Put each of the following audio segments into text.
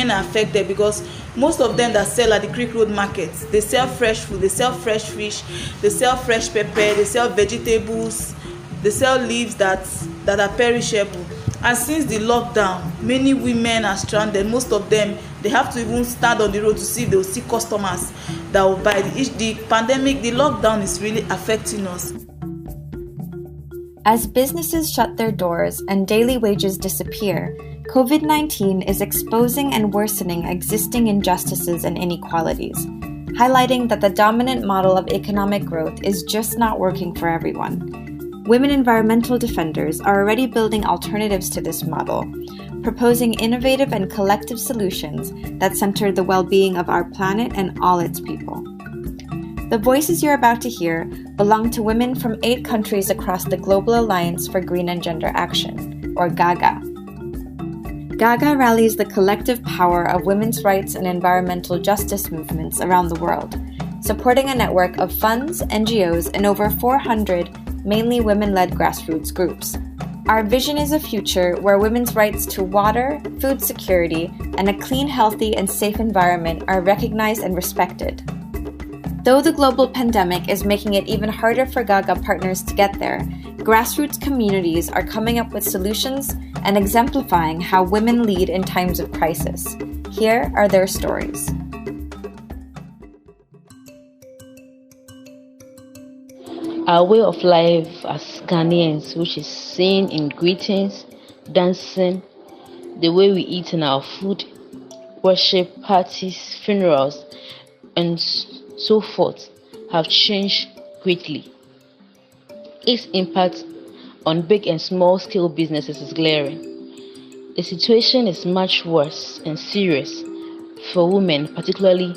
women are affected because most of them that sell at the Creek Road markets, they sell fresh food, they sell fresh fish, they sell fresh pepper, they sell vegetables, they sell leaves that are perishable. And since the lockdown, many women are stranded. Most of them, they have to even stand on the road to see if they will see customers that will buy. The pandemic, the lockdown is really affecting us. As businesses shut their doors and daily wages disappear, COVID-19 is exposing and worsening existing injustices and inequalities, highlighting that the dominant model of economic growth is just not working for everyone. Women environmental defenders are already building alternatives to this model, proposing innovative and collective solutions that center the well-being of our planet and all its people. The voices you're about to hear belong to women from 8 countries across the Global Alliance for Green and Gender Action, or GAGGA. GAGGA rallies the collective power of women's rights and environmental justice movements around the world, supporting a network of funds, NGOs, and over 400 mainly women-led grassroots groups. Our vision is a future where women's rights to water, food security, and a clean, healthy, and safe environment are recognized and respected. Though the global pandemic is making it even harder for GAGGA partners to get there, grassroots communities are coming up with solutions and exemplifying how women lead in times of crisis. Here are their stories. Our way of life as Ghanaians, which is seen in greetings, dancing, the way we eat in our food, worship, parties, funerals, and so forth, have changed greatly. Its impact on big and small scale businesses is glaring. The situation is much worse and serious for women, particularly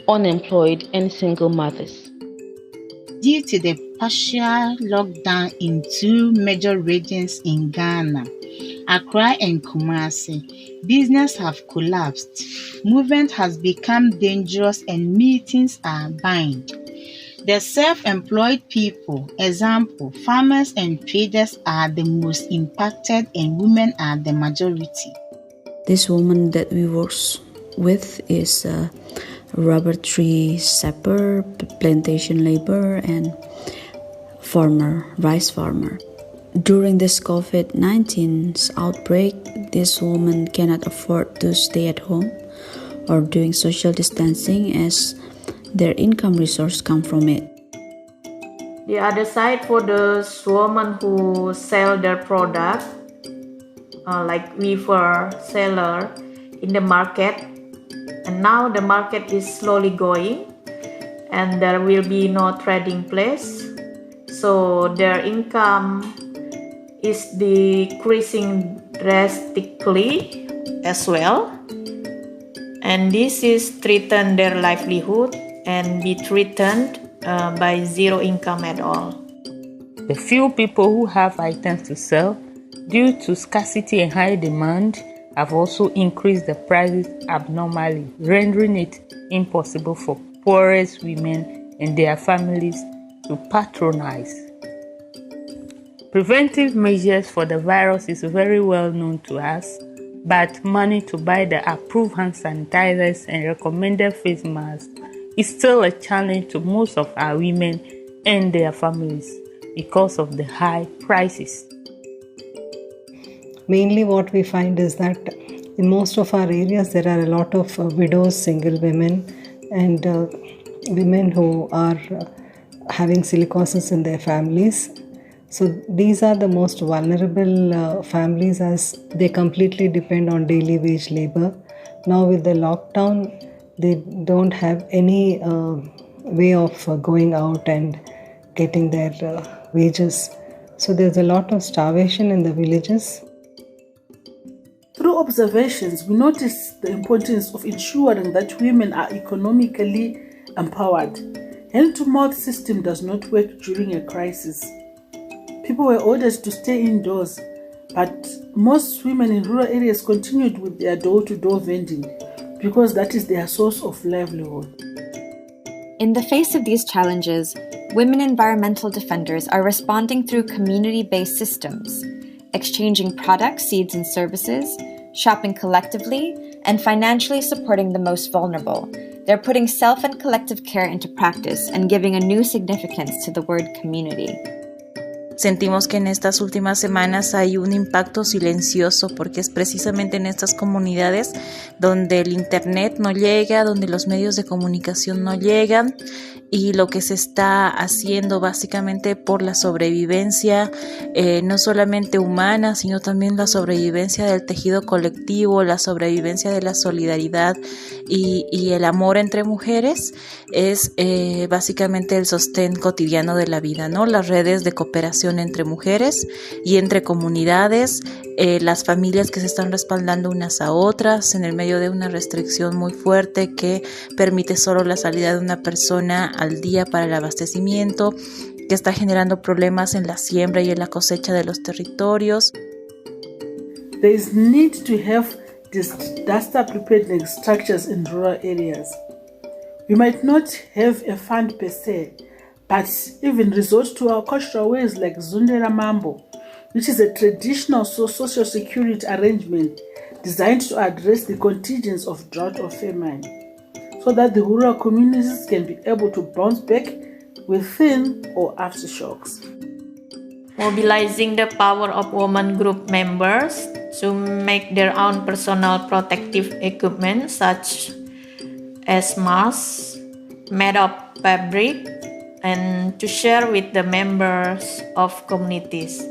unemployed and single mothers. Due to the partial lockdown in 2 major regions in Ghana, Accra and Kumasi, business have collapsed, movement has become dangerous and meetings are banned. The self-employed people, example, farmers and traders are the most impacted and women are the majority. This woman that we work with is rubber tree sapper, plantation labor, and rice farmer. During this COVID-19 outbreak, this woman cannot afford to stay at home or doing social distancing as their income resource come from it. The other side for those women who sell their product, like weaver, seller in the market, and now the market is slowly going and there will be no trading place, so their income is decreasing drastically as well, and this is threaten their livelihood and be threatened by zero income at all. The few people who have items to sell, due to scarcity and high demand, have also increased the prices abnormally, rendering it impossible for poorest women and their families to patronize. Preventive measures for the virus is very well known to us, but money to buy the approved hand sanitizers and recommended face masks is still a challenge to most of our women and their families because of the high prices. Mainly what we find is that in most of our areas there are a lot of widows, single women and women who are having silicosis in their families. So these are the most vulnerable families as they completely depend on daily wage labor. Now with the lockdown, they don't have any way of going out and getting their wages. So there's a lot of starvation in the villages. Through observations, we notice the importance of ensuring that women are economically empowered. Hand-to-mouth system does not work during a crisis. People were ordered to stay indoors, but most women in rural areas continued with their door-to-door vending because that is their source of livelihood. In the face of these challenges, women environmental defenders are responding through community-based systems, exchanging products, seeds, and services, shopping collectively, and financially supporting the most vulnerable. They're putting self and collective care into practice and giving a new significance to the word community. Sentimos que en estas últimas semanas hay un impacto silencioso porque es precisamente en estas comunidades donde el internet no llega, donde los medios de comunicación no llegan y lo que se está haciendo básicamente por la sobrevivencia no solamente humana, sino también la sobrevivencia del tejido colectivo, la sobrevivencia de la solidaridad y el amor entre mujeres es básicamente el sostén cotidiano de la vida, ¿no? Las redes de cooperación entre mujeres y entre comunidades, las familias que se están respaldando unas a otras en el medio de una restricción muy fuerte que permite solo la salida de una persona al día para el abastecimiento, que está generando problemas en la siembra y en la cosecha de los territorios. There is need to have disaster preparedness structures in rural areas. We might not have a fund per se, but even resort to our cultural ways like Zundera Mambo, which is a traditional social security arrangement designed to address the contingents of drought or famine, so that the rural communities can be able to bounce back within or aftershocks. Mobilizing the power of women group members to make their own personal protective equipment such as masks made of fabric and to share with the members of communities.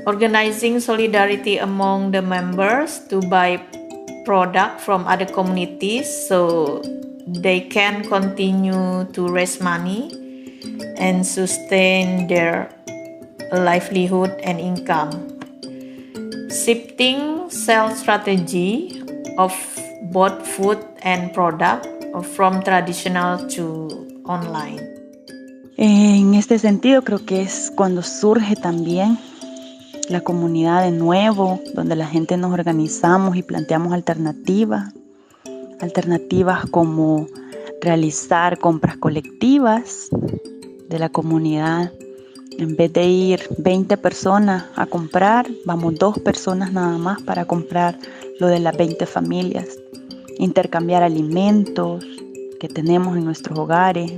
Organizing solidarity among the members to buy product from other communities so they can continue to raise money and sustain their livelihood and income. Shifting sales strategy of both food and product from traditional to online. En este sentido creo que es cuando surge también la comunidad de nuevo, donde la gente nos organizamos y planteamos alternativas como realizar compras colectivas de la comunidad. En vez de ir 20 personas a comprar, vamos 2 personas nada más para comprar lo de las 20 familias. Intercambiar alimentos que tenemos en nuestros hogares,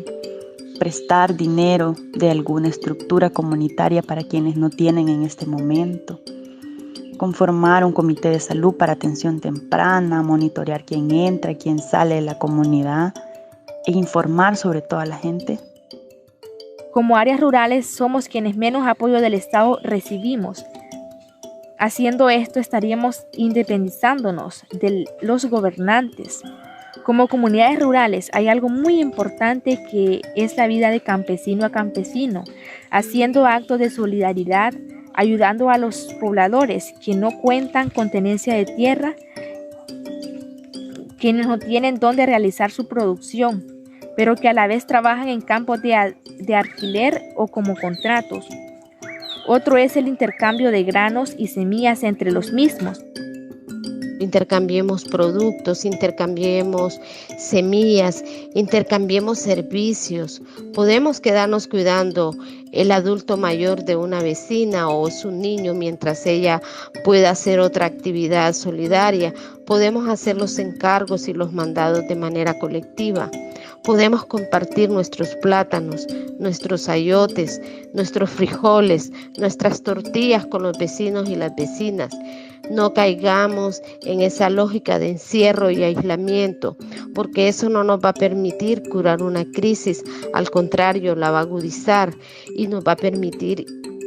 prestar dinero de alguna estructura comunitaria para quienes no tienen en este momento, conformar un comité de salud para atención temprana, monitorear quién entra, quién sale de la comunidad e informar sobre toda la gente. Como áreas rurales somos quienes menos apoyo del Estado recibimos. Haciendo esto estaríamos independizándonos de los gobernantes. Como comunidades rurales hay algo muy importante que es la vida de campesino a campesino, haciendo actos de solidaridad, ayudando a los pobladores que no cuentan con tenencia de tierra, quienes no tienen dónde realizar su producción, pero que a la vez trabajan en campos de alquiler o como contratos. Otro es el intercambio de granos y semillas entre los mismos. Intercambiemos productos, intercambiemos semillas, intercambiemos servicios. Podemos quedarnos cuidando el adulto mayor de una vecina o su niño mientras ella pueda hacer otra actividad solidaria. Podemos hacer los encargos y los mandados de manera colectiva. Podemos compartir nuestros plátanos, nuestros ayotes, nuestros frijoles, nuestras tortillas con los vecinos y las vecinas. No caigamos en esa lógica de encierro y aislamiento, porque eso no nos va a permitir curar una crisis, al contrario, la va a agudizar y nos va a permitir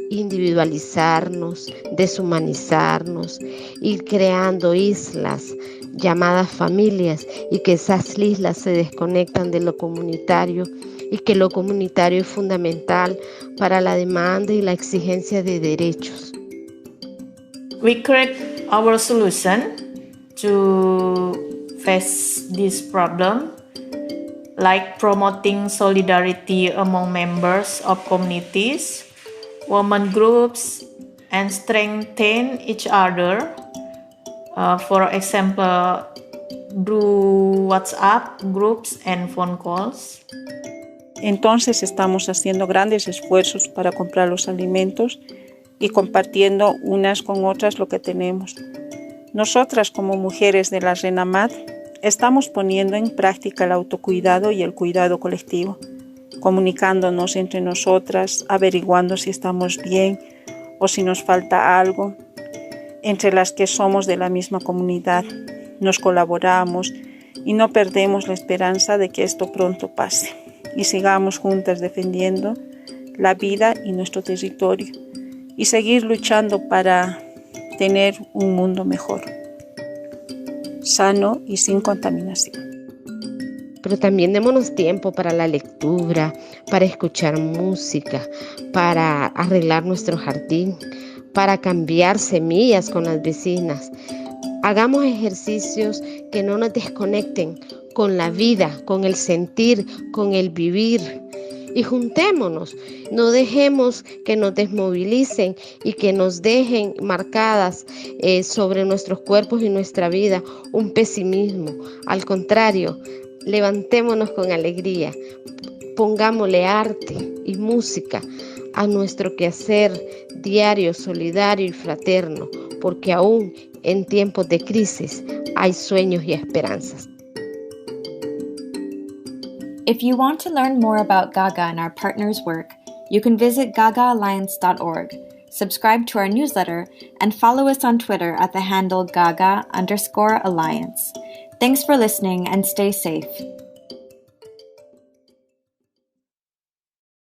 individualizarnos, deshumanizarnos, ir creando islas llamadas familias y que esas islas se desconectan de lo comunitario y que lo comunitario es fundamental para la demanda y la exigencia de derechos. We create our solution to face this problem, like promoting solidarity among members of communities, women groups, and strengthen each other. For example, through WhatsApp groups and phone calls. Entonces estamos haciendo grandes esfuerzos para comprar los alimentos y compartiendo unas con otras lo que tenemos. Nosotras como mujeres de la RENAMAD estamos poniendo en práctica el autocuidado y el cuidado colectivo, comunicándonos entre nosotras, averiguando si estamos bien o si nos falta algo. Entre las que somos de la misma comunidad, nos colaboramos y no perdemos la esperanza de que esto pronto pase y sigamos juntas defendiendo la vida y nuestro territorio y seguir luchando para tener un mundo mejor, sano y sin contaminación. Pero también démonos tiempo para la lectura, para escuchar música, para arreglar nuestro jardín, para cambiar semillas con las vecinas. Hagamos ejercicios que no nos desconecten con la vida, con el sentir, con el vivir. Y juntémonos, no dejemos que nos desmovilicen y que nos dejen marcadas sobre nuestros cuerpos y nuestra vida un pesimismo. Al contrario, levantémonos con alegría, pongámosle arte y música a nuestro quehacer diario, solidario y fraterno, porque aún en tiempos de crisis hay sueños y esperanzas. If you want to learn more about GAGGA and our partners' work, you can visit gaggaalliance.org, subscribe to our newsletter, and follow us on Twitter at the handle GAGGA_Alliance. Thanks for listening and stay safe.